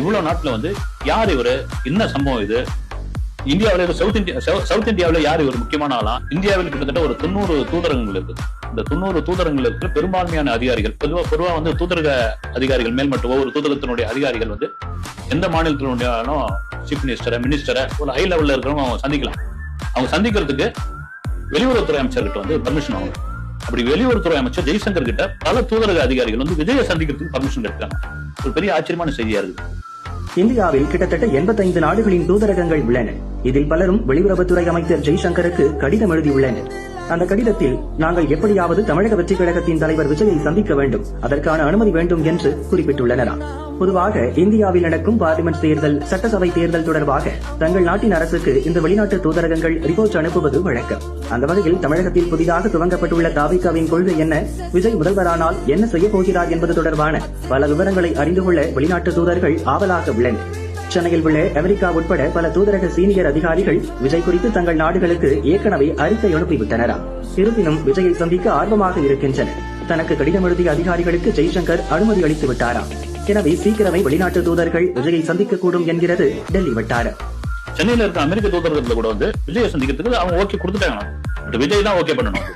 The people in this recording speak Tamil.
இவ்வளவு நாட்டுல வந்து யார் இவரு, என்ன சம்பவம் இது, இந்தியாவில சவுத் இந்தியாவில யார் இவர் முக்கியமான ஆளா? இந்தியாவில் கிட்டத்தட்ட ஒரு 90 தூதரகங்கள் இருக்கு. இந்த 90 தூதரகங்கள் இருக்கிற பெரும்பான்மையான அதிகாரிகள் பொதுவா வந்து தூதரக அதிகாரிகள் மேல்மட்ட ஒவ்வொரு தூதரகத்தினுடைய அதிகாரிகள் வந்து எந்த மாநிலத்தினுடைய சீஃப் மினிஸ்டரை ஒரு ஹை லெவல்ல இருக்கிறவங்க அவங்க சந்திக்கலாம். அவங்க சந்திக்கிறதுக்கு வெளியுறவுத்துறை அமைச்சர்கிட்ட வந்து பர்மிஷன் வாங்கணும். அப்படி வெளியுறவுத்துறை அமைச்சர் ஜெய்சங்கர் கிட்ட பல தூதரக அதிகாரிகள் வந்து விஜயை சந்திக்கிறதுக்கு பர்மிஷன் எடுத்தாங்க. ஒரு பெரிய ஆச்சரியமான செய்தியா இருக்கு. இந்தியாவில் கிட்டத்தட்ட 85 நாடுகளின் தூதரகங்கள் உள்ளன. இதில் பலரும் வெளியுறவுத்துறை அமைச்சர் ஜெய்சங்கருக்கு கடிதம் எழுதியுள்ளனர். அந்த கடிதத்தில் நாங்கள் எப்படியாவது தமிழக வெற்றி கழகத்தின் தலைவர் விஜயை சந்திக்க வேண்டும், அதற்கான அனுமதி வேண்டும் என்று குறிப்பிட்டுள்ளனராம். பொதுவாக இந்தியாவில் நடக்கும் பார்லிமெண்ட் தேர்தல், சட்டசபை தேர்தல் தொடர்பாக தங்கள் நாட்டின் அரசுக்கு இந்த வெளிநாட்டு தூதரகங்கள் ரிப்போர்ட் அனுப்புவது வழக்கம். அந்த வகையில் தமிழகத்தில் புதிதாக துவங்கப்பட்டுள்ள தாவேகாவின் கொள்கை என்ன, விஜய் முதல்வரானால் என்ன செய்ய போகிறார் என்பது தொடர்பான பல விவரங்களை அறிந்து கொள்ள வெளிநாட்டு தூதர்கள் ஆவலாக உள்ளனர். சென்னையில் உள்ள அமெரிக்கா உட்பட பல தூதரக சீனியர் அதிகாரிகள் விஜய் குறித்து தங்கள் நாடுகளுக்கு ஏற்கனவே அறிக்கை அனுப்பிவிட்டனராம். இருப்பினும் விஜயை சந்திக்க ஆர்வமாக இருக்கின்றனர். தனக்கு கடிதம் எழுதிய அதிகாரிகளுக்கு ஜெய்சங்கர் அனுமதி அளித்து விட்டாராம். எனவே சீக்கிரமே வெளிநாட்டு தூதர்கள் விஜயை சந்திக்க கூடும் என்கிறது டெல்லி வட்டாரம். சென்னையில இருக்க அமெரிக்க தூதரகத்துல கூட வந்து விஜயை சந்திக்கிறதுக்கு அவங்க ஓகே கொடுத்துட்டாங்க. விஜய் தான் ஓகே பண்ணணும்.